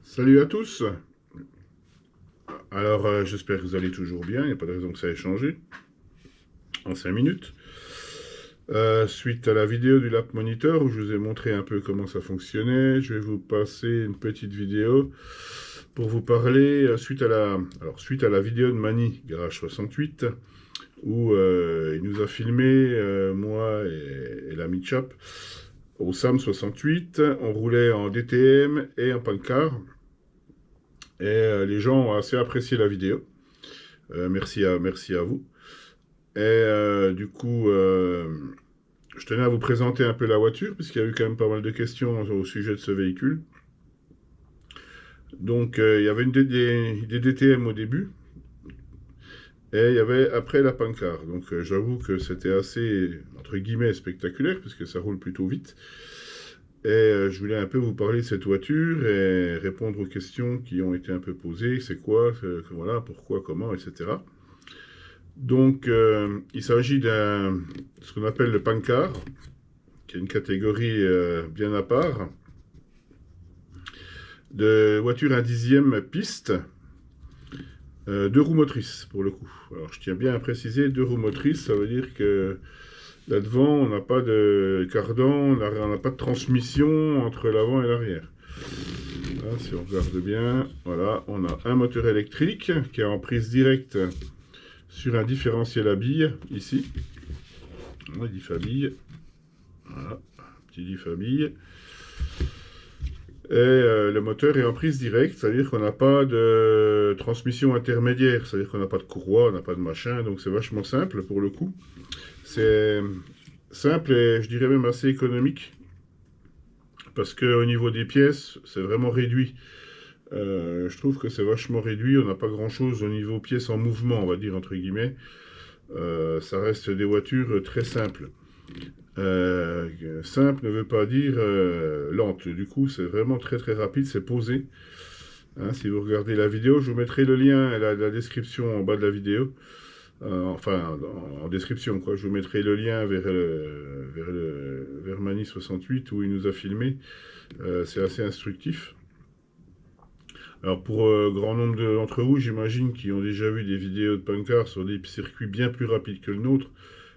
Salut à tous. Alors, j'espère que vous allez toujours bien. Il n'y a pas de raison que ça ait changé en 5 minutes. Suite à la vidéo du Lap Monitor où je vous ai montré un peu comment ça fonctionnait, je vais vous passer une petite vidéo pour vous parler suite à la vidéo de Mani Garage 68 où il nous a filmé moi et l'ami Chap au SAM 68. On roulait en DTM et en pancar. Et les gens ont assez apprécié la vidéo. Merci à vous. Et je tenais à vous présenter un peu la voiture, puisqu'il y a eu quand même pas mal de questions au sujet de ce véhicule. Donc, il y avait des DTM au début, et il y avait après la pancar. Donc, j'avoue que c'était assez, entre guillemets, spectaculaire, puisque ça roule plutôt vite. Et je voulais un peu vous parler de cette voiture et répondre aux questions qui ont été un peu posées. C'est quoi, voilà, pourquoi, comment, etc. Donc, il s'agit ce qu'on appelle le pancar, qui est une catégorie bien à part, de voiture 1/10 piste, 2 roues motrices pour le coup. Alors, je tiens bien à préciser, 2 roues motrices, ça veut dire que là-devant, on n'a pas de cardan, on n'a pas de transmission entre l'avant et l'arrière. Là, si on regarde bien, voilà, on a un moteur électrique qui est en prise directe sur un différentiel à billes, ici. On a diff à billes. Voilà, petit diff à billes. Et le moteur est en prise directe, c'est-à-dire qu'on n'a pas de transmission intermédiaire, c'est-à-dire qu'on n'a pas de courroie, on n'a pas de machin, donc c'est vachement simple pour le coup. C'est simple et je dirais même assez économique, parce qu'au niveau des pièces, c'est vraiment réduit. Je trouve que c'est vachement réduit, on n'a pas grand-chose au niveau pièces en mouvement, on va dire entre guillemets. Ça reste des voitures très simples. Simple ne veut pas dire lente. Du coup, c'est vraiment très très rapide, c'est posé. Hein, si vous regardez la vidéo, je vous mettrai le lien et la description en bas de la vidéo. En description, quoi. Je vous mettrai le lien vers Mani 68 où il nous a filmé. C'est assez instructif. Alors pour grand nombre d'entre vous, j'imagine, qui ont déjà vu des vidéos de punkers sur des circuits bien plus rapides que le nôtre,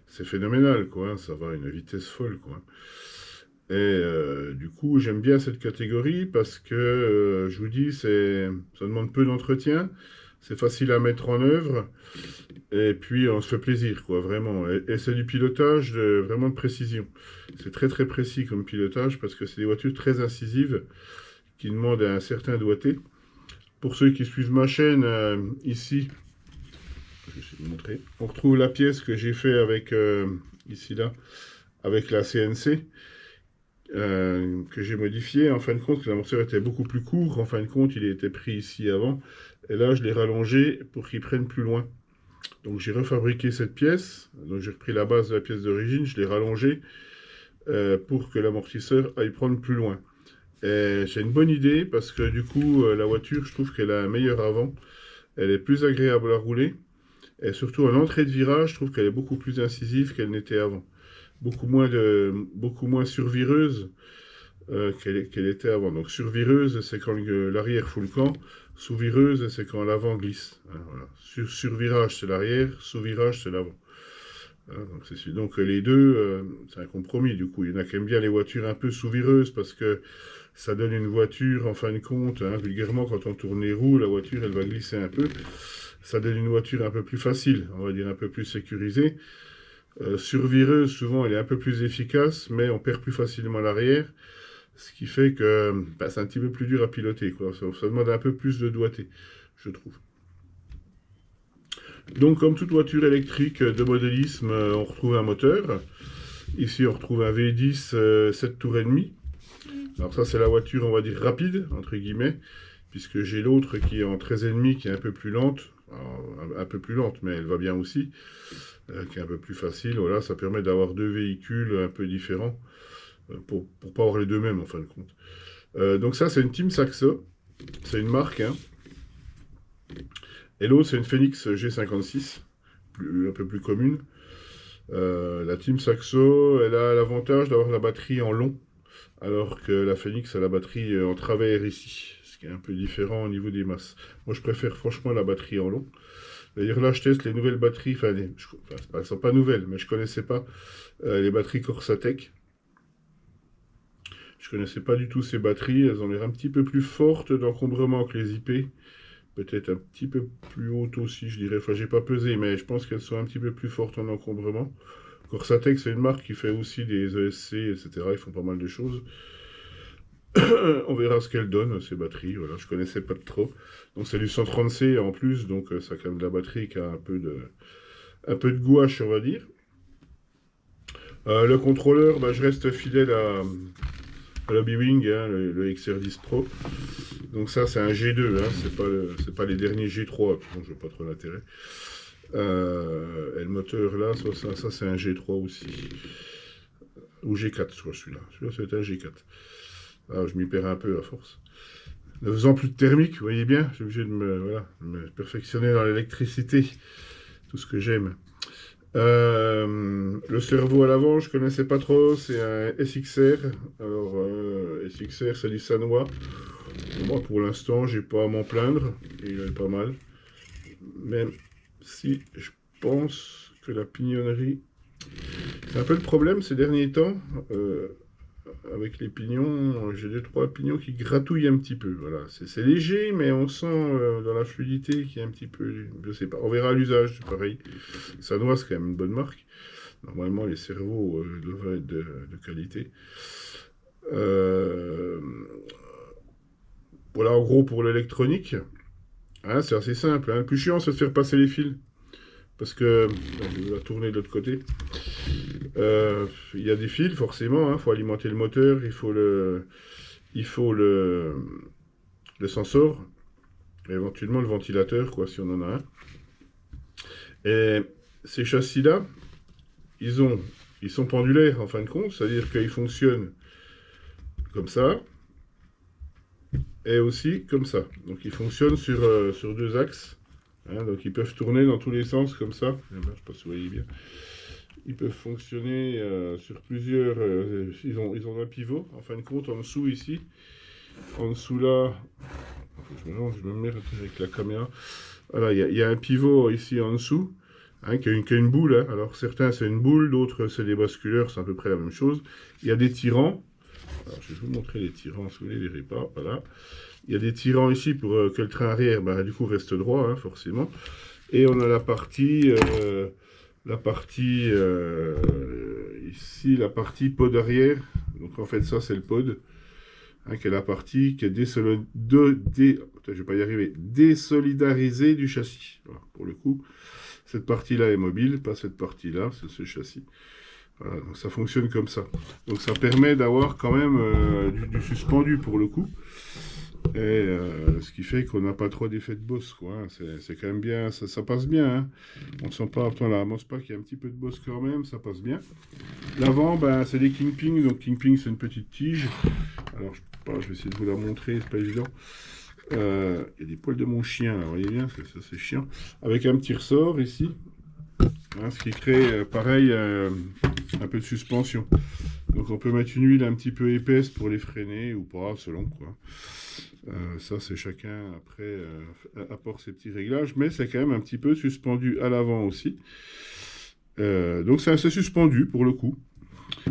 c'est phénoménal, quoi. Hein, ça va à une vitesse folle, quoi. Et du coup, j'aime bien cette catégorie parce que, je vous dis, ça demande peu d'entretien, c'est facile à mettre en œuvre, et puis on se fait plaisir, quoi, vraiment. Et c'est du pilotage vraiment de précision. C'est très très précis comme pilotage parce que c'est des voitures très incisives qui demandent un certain doigté. Pour ceux qui suivent ma chaîne, ici, je vais vous montrer. On retrouve la pièce que j'ai fait avec, ici là, avec la CNC, que j'ai modifiée. En fin de compte, l'amortisseur était beaucoup plus court. En fin de compte, il était pris ici avant. Et là, je l'ai rallongé pour qu'il prenne plus loin. Donc j'ai refabriqué cette pièce. Donc j'ai repris la base de la pièce d'origine, je l'ai rallongée pour que l'amortisseur aille prendre plus loin. C'est une bonne idée parce que du coup, la voiture, je trouve qu'elle a un meilleur avant. Elle est plus agréable à rouler. Et surtout, en entrée de virage, je trouve qu'elle est beaucoup plus incisive qu'elle n'était avant. Beaucoup moins survireuse qu'elle était avant. Donc survireuse, c'est quand l'arrière fout le camp. Sous-vireuse, c'est quand l'avant glisse. Hein, voilà. Survirage, c'est l'arrière. Sous-virage, c'est l'avant. Hein, donc les deux, c'est un compromis. Du coup, il y en a qui aiment bien les voitures un peu sous-vireuses parce que ça donne une voiture, en fin de compte, hein, vulgairement, quand on tourne les roues, la voiture, elle va glisser un peu. Ça donne une voiture un peu plus facile, on va dire un peu plus sécurisée. Survireuse, souvent, elle est un peu plus efficace, mais on perd plus facilement l'arrière, ce qui fait que c'est un petit peu plus dur à piloter, quoi. Ça demande un peu plus de doigté, je trouve. Donc, comme toute voiture électrique de modélisme, on retrouve un moteur. Ici, on retrouve un V10 7 tours et demi. Alors ça, c'est la voiture, on va dire, rapide, entre guillemets, puisque j'ai l'autre qui est en 13,5, qui est un peu plus lente. Alors, un peu plus lente, mais elle va bien aussi, qui est un peu plus facile. Voilà, ça permet d'avoir 2 véhicules un peu différents, pour pas avoir les deux mêmes, en fin de compte. Donc ça, c'est une Team Saxo. C'est une marque, hein. Et l'autre, c'est une Phoenix G56, un peu plus commune. La Team Saxo, elle a l'avantage d'avoir la batterie en long. alors que la Phoenix a la batterie en travers ici, ce qui est un peu différent au niveau des masses. Moi, je préfère franchement la batterie en long. D'ailleurs, là, je teste les nouvelles batteries, elles ne sont pas nouvelles, mais je ne connaissais pas les batteries Corsatec. Je ne connaissais pas du tout ces batteries, elles ont l'air un petit peu plus fortes d'encombrement que les IP. Peut-être un petit peu plus hautes aussi, je dirais. Enfin, j'ai pas pesé, mais je pense qu'elles sont un petit peu plus fortes en encombrement. Corsatec, c'est une marque qui fait aussi des ESC, etc. Ils font pas mal de choses. On verra ce qu'elles donnent, ces batteries. Voilà, je connaissais pas trop. Donc c'est du 130C en plus, donc ça a quand même de la batterie qui a un peu de gouache, on va dire. Le contrôleur, bah, je reste fidèle à la B-Wing, hein, le XR10 Pro. Donc ça, c'est un G2, hein, c'est pas les derniers G3, bon, je vois pas trop l'intérêt. Et le moteur là, ça c'est un G3 aussi. Ou G4, je crois, celui-là. Celui-là, c'est un G4. Ah, je m'y perds un peu à force. Ne faisant plus de thermique, vous voyez bien, j'ai obligé de me perfectionner dans l'électricité. Tout ce que j'aime. Le cerveau à l'avant, je connaissais pas trop, c'est un SXR. Alors, SXR, c'est du Sanwa. Moi, pour l'instant, j'ai pas à m'en plaindre. Il est pas mal. Même si je pense que la pignonnerie. C'est un peu le problème ces derniers temps. Avec les pignons, j'ai 2-3 pignons qui gratouillent un petit peu. Voilà, c'est léger, mais on sent dans la fluidité qu'il y a un petit peu. Je sais pas. On verra à l'usage, c'est pareil. Sanois, c'est quand même une bonne marque. Normalement, les cerveaux doivent être de qualité. Voilà, en gros, pour l'électronique. Hein, c'est assez simple. Hein. Le plus chiant, c'est de faire passer les fils. Parce que. Je vais la tourner de l'autre côté. Il y a des fils, forcément. Il faut alimenter le moteur. Il faut le sensor. Et éventuellement le ventilateur, quoi, si on en a un. Et ces châssis-là, ils sont pendulaires, en fin de compte. C'est-à-dire qu'ils fonctionnent comme ça. Et aussi comme ça. Donc ils fonctionnent sur deux axes. Hein, donc ils peuvent tourner dans tous les sens comme ça. Je ne sais pas si vous voyez bien. Ils peuvent fonctionner sur plusieurs... ils ont un pivot, en fin de compte, en dessous ici. En dessous là... Je me mets avec la caméra. Voilà, il y a un pivot ici en dessous, hein, qui a une boule. Hein. Alors certains c'est une boule, d'autres c'est des basculeurs, c'est à peu près la même chose. Il y a des tirants. Alors, je vais vous montrer les tirants, si vous ne les verrez pas. Voilà. Il y a des tirants ici pour que le train arrière, bah, du coup, reste droit, hein, forcément. Et on a la partie ici, la partie pod arrière. Donc en fait, ça c'est le pod, hein, qui est la partie qui est je vais pas y arriver, désolidarisée du châssis. Voilà, pour le coup, cette partie-là est mobile, pas cette partie-là, c'est ce châssis. Voilà, donc ça fonctionne comme ça. Donc ça permet d'avoir quand même du suspendu pour le coup. Et ce qui fait qu'on n'a pas trop d'effet de bosse, quoi. Hein. C'est quand même bien, ça passe bien. Hein. On ne sent pas, attends, là, moi, c'est pas qu'il y a un petit peu de bosse quand même, ça passe bien. L'avant, ben, c'est des Kingping. Donc Kingping, c'est une petite tige. Alors, je vais essayer de vous la montrer, c'est pas évident. Il y a des poils de mon chien, là, vous voyez bien, ça c'est chiant. Avec un petit ressort ici. Hein, ce qui crée, pareil, un peu de suspension. Donc on peut mettre une huile un petit peu épaisse pour les freiner ou pas, selon quoi. Ça, c'est chacun, après, apporte ses petits réglages, mais c'est quand même un petit peu suspendu à l'avant aussi. Donc c'est assez suspendu pour le coup.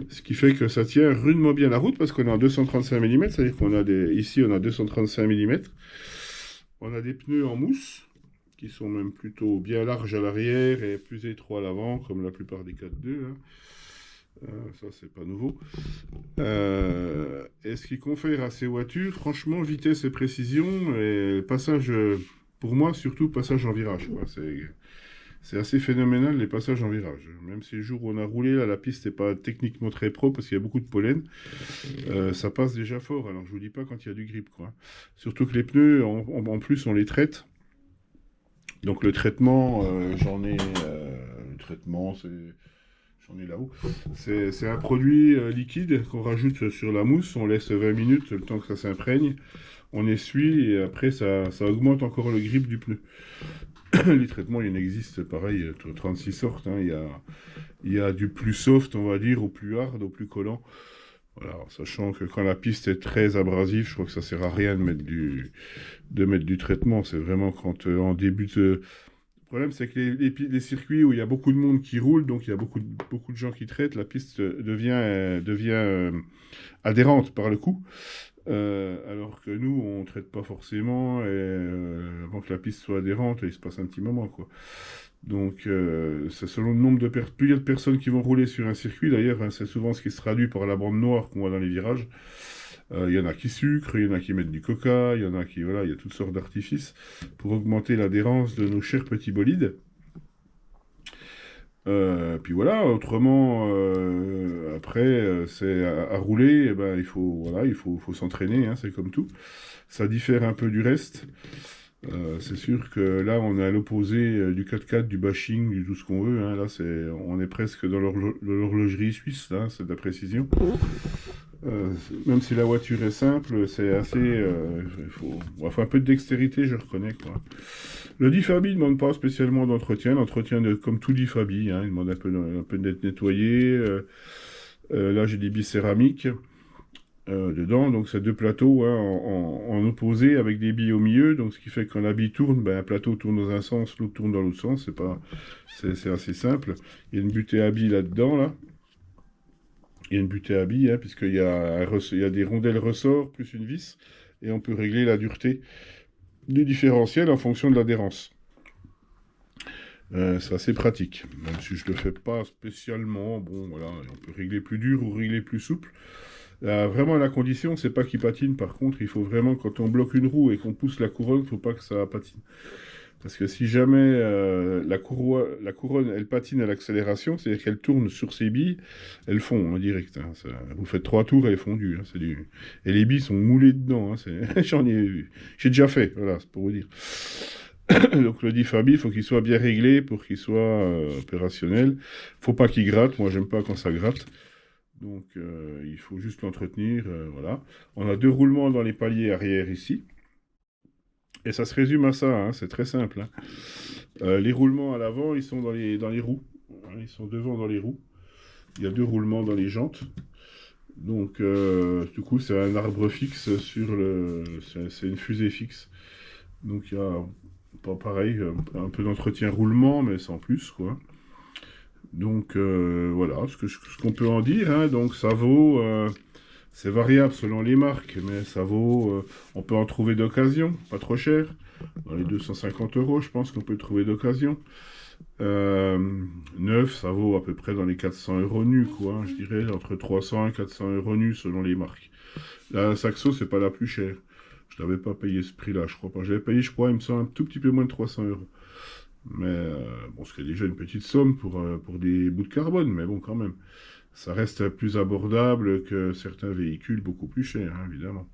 Ce qui fait que ça tient rudement bien la route parce qu'on est en 235 mm, c'est-à-dire qu'on a ici on a 235 mm. On a des pneus en mousse qui sont même plutôt bien larges à l'arrière et plus étroits à l'avant, comme la plupart des 4x2. Hein. Ça, c'est pas nouveau. Et ce qui confère à ces voitures, franchement, vitesse et précision, et passage, pour moi, surtout passage en virage. C'est assez phénoménal les passages en virage. Même si le jour où on a roulé, là, la piste n'est pas techniquement très propre parce qu'il y a beaucoup de pollen, ça passe déjà fort. Alors je vous dis pas quand il y a du grip, quoi. Surtout que les pneus, en plus, on les traite. Donc le traitement, le traitement, j'en ai là-haut. C'est un produit liquide qu'on rajoute sur la mousse. On laisse 20 minutes, le temps que ça s'imprègne. On essuie et après, ça augmente encore le grip du pneu. Les traitements, il en existe pareil, 36 sortes. Hein. Il y a du plus soft, on va dire, au plus hard, au plus collant. Voilà, sachant que quand la piste est très abrasive, je crois que ça sert à rien de mettre du traitement. C'est vraiment quand en début de... Le problème, c'est que les circuits où il y a beaucoup de monde qui roule, donc il y a beaucoup de gens qui traitent, la piste devient adhérente par le coup. Alors que nous, on ne traite pas forcément, et avant que la piste soit adhérente, il se passe un petit moment, quoi. Donc, c'est selon le nombre de personnes. Plus il y a de personnes qui vont rouler sur un circuit, d'ailleurs, hein, c'est souvent ce qui se traduit par la bande noire qu'on voit dans les virages. Il y en a qui sucrent, il y en a qui mettent du coca, il y en a qui, voilà, il y a toutes sortes d'artifices pour augmenter l'adhérence de nos chers petits bolides. Puis voilà, autrement, après, c'est à rouler, eh ben, voilà, faut s'entraîner, hein, c'est comme tout. Ça diffère un peu du reste. C'est sûr que là, on est à l'opposé du 4x4, du bashing, du tout ce qu'on veut, hein. Là, on est presque dans l'horlogerie suisse, là, c'est de la précision. Même si la voiture est simple, c'est assez. Il faut un peu de dextérité, je reconnais, quoi. Le Diffabi ne demande pas spécialement d'entretien. Comme tout Diffabi, hein, il demande un peu d'être nettoyé. Là, j'ai des billes céramiques dedans, donc c'est deux plateaux, hein, en opposé avec des billes au milieu. Donc, ce qui fait que quand la bille tourne, ben, un plateau tourne dans un sens, l'autre tourne dans l'autre sens. C'est assez simple. Il y a une butée à billes là-dedans, là. Il y a une butée à billes, hein, puisqu'il y a des rondelles ressort plus une vis, et on peut régler la dureté du différentiel en fonction de l'adhérence. C'est assez pratique, même si je ne le fais pas spécialement. Bon, voilà, on peut régler plus dur ou régler plus souple. Vraiment, la condition, c'est pas qu'il patine. Par contre, il faut vraiment, quand on bloque une roue et qu'on pousse la couronne, il ne faut pas que ça patine. Parce que si jamais la couronne, elle patine à l'accélération, c'est-à-dire qu'elle tourne sur ses billes, elles fond en direct, hein. Vous faites 3 tours, elle est fondue, hein, et les billes sont moulées dedans, hein. J'en ai vu. J'ai déjà fait, voilà, c'est pour vous dire. Donc le Diffabi, il faut qu'il soit bien réglé pour qu'il soit opérationnel. Faut pas qu'il gratte, moi j'aime pas quand ça gratte. Donc il faut juste l'entretenir, voilà. On a 2 roulements dans les paliers arrière ici. Et ça se résume à ça, hein, c'est très simple, hein. Les roulements à l'avant, ils sont dans les roues, hein, ils sont devant dans les roues. Il y a 2 roulements dans les jantes. Donc, du coup, c'est un arbre fixe c'est une fusée fixe. Donc, il y a, pas pareil, un peu d'entretien roulement, mais sans plus, quoi. Donc, voilà, ce qu'on peut en dire, hein. Donc, ça vaut... c'est variable selon les marques, mais ça vaut... on peut en trouver d'occasion, pas trop cher. Dans les 250 euros, je pense qu'on peut trouver d'occasion. Neuf, ça vaut à peu près dans les 400 euros nus, quoi, hein, je dirais entre 300 et 400 euros nus selon les marques. La Saxo, c'est pas la plus chère. Je n'avais pas payé ce prix-là, je crois pas. J'avais payé, je crois, il me semble, un tout petit peu moins de 300 euros. Mais bon, ce qui est déjà une petite somme pour des bouts de carbone, mais bon, quand même. Ça reste plus abordable que certains véhicules beaucoup plus chers, hein, évidemment.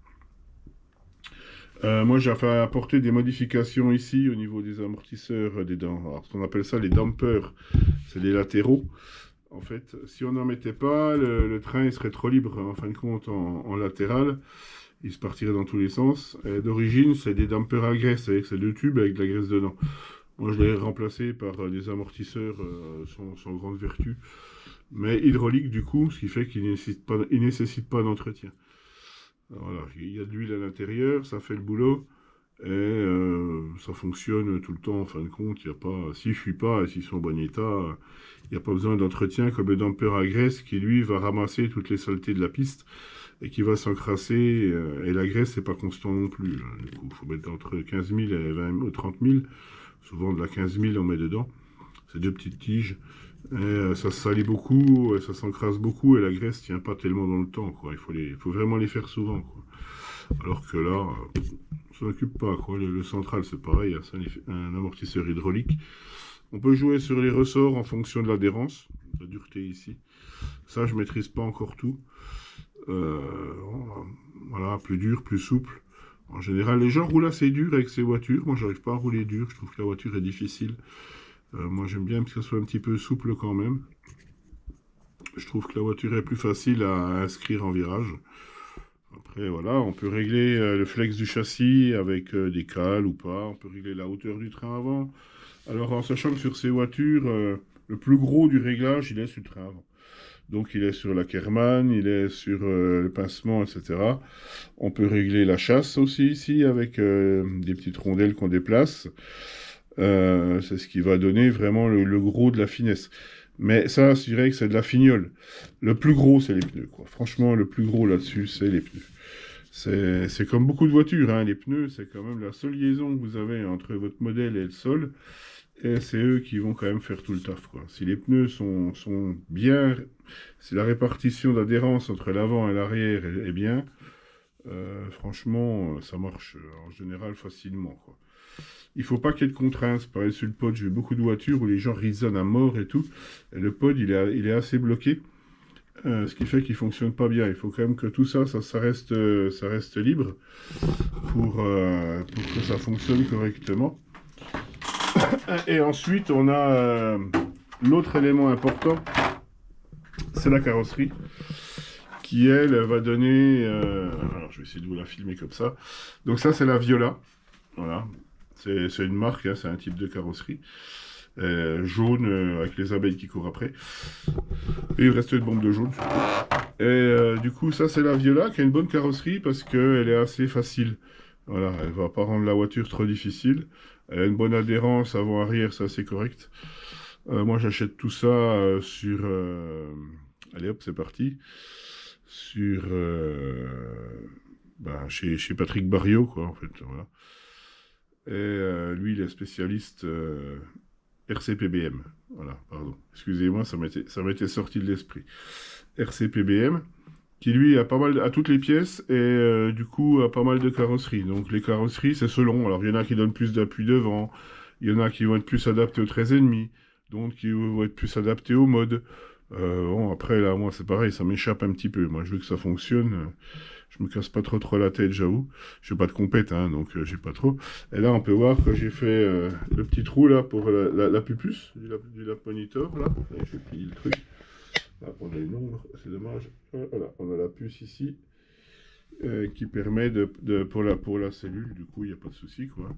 Moi, j'ai fait apporter des modifications ici au niveau des amortisseurs, alors, ce qu'on appelle ça les dampers, c'est les latéraux. En fait, si on n'en mettait pas, le train il serait trop libre, en fin de compte, en latéral. Il se partirait dans tous les sens. D'origine, c'est des dampers à graisse, c'est 2 tubes avec de la graisse dedans. Moi, je l'ai remplacé par des amortisseurs sans grande vertu, mais hydrauliques du coup, ce qui fait qu'il nécessite pas d'entretien. Voilà, il y a de l'huile à l'intérieur, ça fait le boulot, et ça fonctionne tout le temps en fin de compte. Il y a pas, s'ils ne fuient pas et s'ils sont en bon état, il n'y a pas besoin d'entretien comme le damper à graisse qui lui va ramasser toutes les saletés de la piste et qui va s'encrasser. Et la graisse, c'est pas constant non plus, hein. Du coup, il faut mettre entre 15 000 et 20 000, 30 000. Souvent de la 15 000 on met dedans. C'est 2 petites tiges. Et ça se salit beaucoup, et ça s'encrasse beaucoup et la graisse tient pas tellement dans le temps, quoi. Il faut vraiment les faire souvent, quoi. Alors que là, on s'en occupe pas, quoi. Le central, c'est pareil, un amortisseur hydraulique. On peut jouer sur les ressorts en fonction de l'adhérence, la dureté ici. Ça, je maîtrise pas encore tout. Euh, voilà, plus dur, plus souple. En général, les gens roulent assez dur avec ces voitures. Moi, j'arrive pas à rouler dur. Je trouve que la voiture est difficile. Moi, j'aime bien que ça soit un petit peu souple quand même. Je trouve que la voiture est plus facile à inscrire en virage. Après, voilà, on peut régler le flex du châssis avec des cales ou pas. On peut régler la hauteur du train avant. Alors, en sachant que sur ces voitures, le plus gros du réglage, il est sur le train avant. Donc il est sur la Kerman, il est sur le pincement, etc. On peut régler la chasse aussi ici avec des petites rondelles qu'on déplace. C'est ce qui va donner vraiment le gros de la finesse. Mais ça, je dirais que c'est de la fignole. Le plus gros, c'est les pneus, quoi. Franchement, le plus gros là-dessus, c'est les pneus. C'est comme beaucoup de voitures, hein. Les pneus, c'est quand même la seule liaison que vous avez entre votre modèle et le sol. Et c'est eux qui vont quand même faire tout le taf, quoi. Si les pneus sont bien, si la répartition d'adhérence entre l'avant et l'arrière est bien, franchement, ça marche en général facilement, quoi. Il faut pas qu'il y ait de contraintes. Pareil sur le pod, j'ai vu beaucoup de voitures où les gens risonnent à mort et tout. Et le pod, il est assez bloqué. Ce qui fait qu'il fonctionne pas bien. Il faut quand même que tout ça, ça reste libre pour que ça fonctionne correctement. Et ensuite, on a l'autre élément important, c'est la carrosserie, qui elle va donner. Alors, je vais essayer de vous la filmer comme ça. Donc ça, c'est la Viola. Voilà, c'est une marque, hein, c'est un type de carrosserie. Jaune avec les abeilles qui courent après. Et il reste une bombe de jaune surtout. Et du coup, ça c'est la Viola qui a une bonne carrosserie parce qu'elle est assez facile. Voilà, elle va pas rendre la voiture trop difficile. Elle a une bonne adhérence avant-arrière, ça c'est correct. Moi j'achète tout ça sur... Allez hop, c'est parti. Sur... chez Patrick Barriot, quoi, en fait. Voilà. Et lui, il est spécialiste RCPBM. Voilà, pardon. Excusez-moi, ça m'était sorti de l'esprit. RCPBM, qui lui a pas mal, a toutes les pièces et du coup a pas mal de carrosseries. Donc les carrosseries, c'est selon. Alors il y en a qui donnent plus d'appui devant, il y en a qui vont être plus adaptés au 13,5, d'autres qui vont être plus adaptés au mode. Bon, après là, moi c'est pareil, ça m'échappe un petit peu. Moi je veux que ça fonctionne. Je me casse pas trop la tête, j'avoue. Je fais pas de compète, hein, donc j'ai pas trop. Et là, on peut voir que j'ai fait le petit trou là pour la pupus du laponitor là. Et j'ai plié le truc. Là, on a une ombre, c'est dommage. Voilà, on a la puce ici qui permet pour la cellule. Du coup, il n'y a pas de souci, quoi.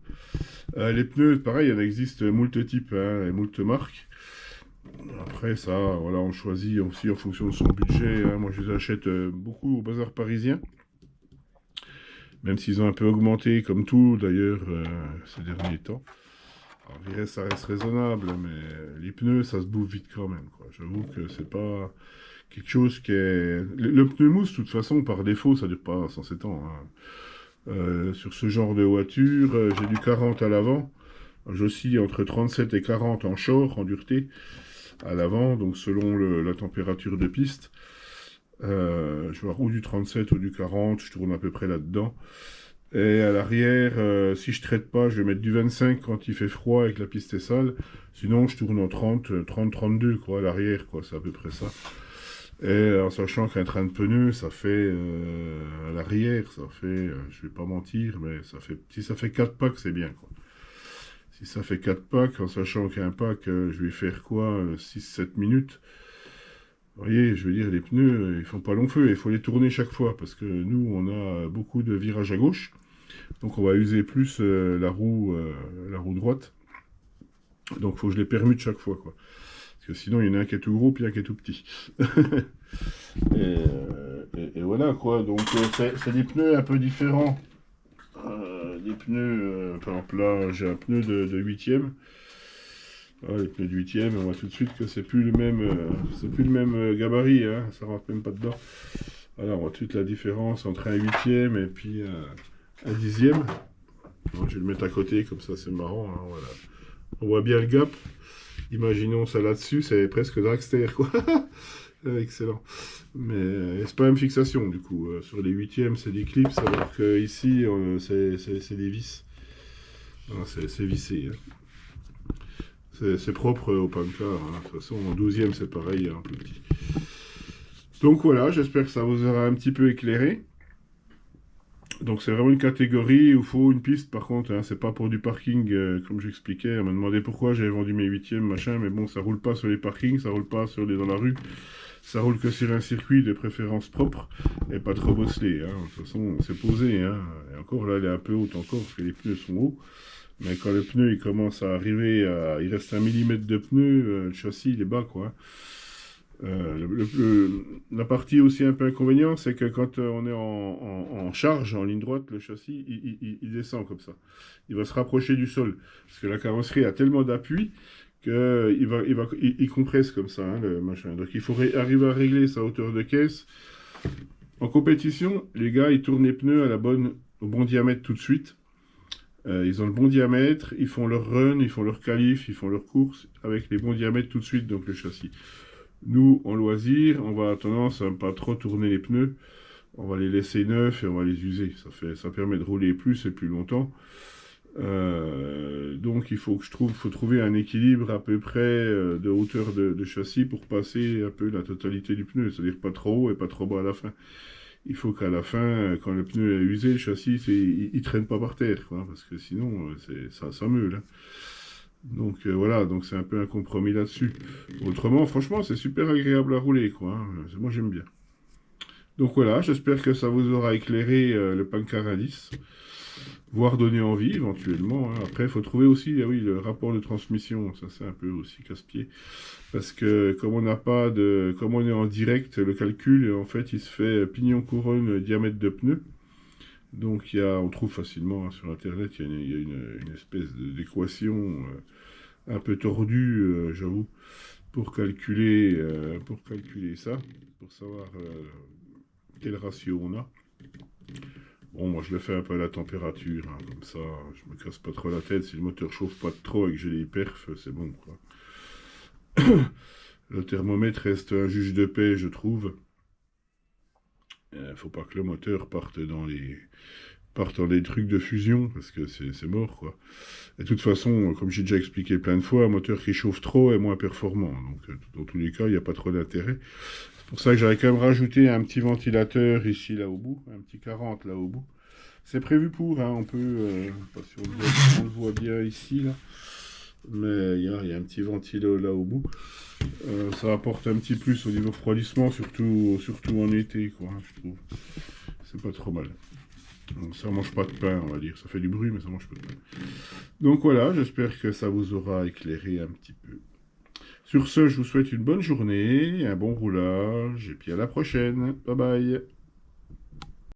Les pneus, pareil, il en existe moult types, hein, et moult marques. Après, ça, voilà, on choisit aussi en fonction de son budget, hein. Moi, je les achète beaucoup au bazar parisien. Même s'ils ont un peu augmenté, comme tout d'ailleurs, ces derniers temps. Alors, je dirais ça reste raisonnable, mais les pneus, ça se bouffe vite quand même, quoi. J'avoue que c'est pas quelque chose qui est... Le pneu mousse, de toute façon, par défaut, ça dure pas 107 ans, hein. Sur ce genre de voiture, j'ai du 40 à l'avant. J'oscille entre 37 et 40 en short, en dureté, à l'avant, donc selon la température de piste. Je vais avoir ou du 37 ou du 40, je tourne à peu près là-dedans. Et à l'arrière, si je traite pas, je vais mettre du 25 quand il fait froid et que la piste est sale. Sinon, je tourne en 30-32, quoi, à l'arrière, quoi, c'est à peu près ça. Et en sachant qu'un train de pneus, ça fait, à l'arrière, ça fait, je vais pas mentir, mais ça fait, si ça fait 4 packs, c'est bien, quoi. Si ça fait 4 packs, en sachant qu'un pack, je vais faire quoi, 6-7 minutes. Vous voyez, je veux dire, les pneus, ils font pas long feu, il faut les tourner chaque fois, parce que nous, on a beaucoup de virages à gauche, donc on va user plus la roue droite, donc il faut que je les permute chaque fois, quoi. Parce que sinon, il y en a un qui est tout gros, puis un qui est tout petit. et voilà, quoi, donc c'est des pneus un peu différents. Des pneus, par exemple là, j'ai un pneu de 8e. Ah, les pneus de 8e, on voit tout de suite que c'est plus le même gabarit, hein, ça rentre même pas dedans. Voilà, on voit toute la différence entre un 8e et puis un 10e. Bon, je vais le mettre à côté, comme ça c'est marrant, hein, voilà. On voit bien le gap. Imaginons ça là-dessus, c'est presque dragster, quoi. Excellent. Mais c'est pas la même fixation, du coup. Sur les 8e, c'est des clips, alors que ici, c'est des vis. C'est vissé, hein. C'est propre au Pancar, hein. De toute façon, en 12e, c'est pareil, un peu petit. Donc voilà, j'espère que ça vous aura un petit peu éclairé. Donc c'est vraiment une catégorie où il faut une piste, par contre, hein, c'est pas pour du parking, comme j'expliquais. On m'a demandé pourquoi j'avais vendu mes 8e, machin, mais bon, ça roule pas sur les parkings, ça roule pas dans la rue. Ça roule que sur un circuit de préférence propre et pas trop bosselé, hein. De toute façon, c'est posé, hein. Et encore, là, elle est un peu haute encore, parce que les pneus sont hauts. Mais quand le pneu il commence à arriver, il reste 1 mm de pneu, le châssis il est bas, quoi. La partie aussi un peu inconvénient, c'est que quand on est en charge, en ligne droite, le châssis, il descend comme ça. Il va se rapprocher du sol. Parce que la carrosserie a tellement d'appui qu'il compresse comme ça, hein, le machin. Donc il faut arriver à régler sa hauteur de caisse. En compétition, les gars, ils tournent les pneus au bon diamètre tout de suite. Ils ont le bon diamètre, ils font leur run, ils font leur qualif, ils font leur course avec les bons diamètres tout de suite, donc le châssis. Nous, en loisir, on va avoir tendance à ne pas trop tourner les pneus. On va les laisser neufs et on va les user. Ça permet de rouler plus et plus longtemps. Donc faut trouver un équilibre à peu près de hauteur de châssis pour passer un peu la totalité du pneu. C'est-à-dire pas trop haut et pas trop bas à la fin. Il faut qu'à la fin, quand le pneu est usé, le châssis, il traîne pas par terre, quoi, parce que sinon, ça meule, hein. Donc voilà, donc c'est un peu un compromis là-dessus. Autrement, franchement, c'est super agréable à rouler, quoi, hein. Moi, j'aime bien. Donc voilà, j'espère que ça vous aura éclairé le Pankar Indice, voire donné envie éventuellement, hein. Après, il faut trouver aussi, ah oui, le rapport de transmission, ça c'est un peu aussi casse-pied. Parce que comme on est en direct, le calcul, en fait, il se fait pignon-couronne diamètre de pneu. Donc on trouve facilement, hein, sur Internet, il y a une espèce d'équation un peu tordue, j'avoue, pour calculer ça, pour savoir quel ratio on a. Bon, moi je le fais un peu à la température, hein, comme ça, je me casse pas trop la tête. Si le moteur chauffe pas trop et que j'ai les perfs, c'est bon, quoi. Le thermomètre reste un juge de paix, je trouve. Faut pas que le moteur parte dans les trucs de fusion, parce que c'est mort, quoi. Et de toute façon, comme j'ai déjà expliqué plein de fois, un moteur qui chauffe trop est moins performant. Donc, dans tous les cas, il n'y a pas trop d'intérêt. C'est pour ça que j'avais quand même rajouté un petit ventilateur ici, là, au bout. Un petit 40, là, au bout. C'est prévu pour, hein, on peut... je sais pas si on le voit bien ici, là. Mais il y a un petit ventilo là au bout. Ça apporte un petit plus au niveau refroidissement, surtout en été, quoi, hein, je trouve. C'est pas trop mal. Donc ça mange pas de pain, on va dire. Ça fait du bruit, mais ça mange pas de pain. Donc voilà, j'espère que ça vous aura éclairé un petit peu. Sur ce, je vous souhaite une bonne journée, un bon roulage, et puis à la prochaine. Bye bye.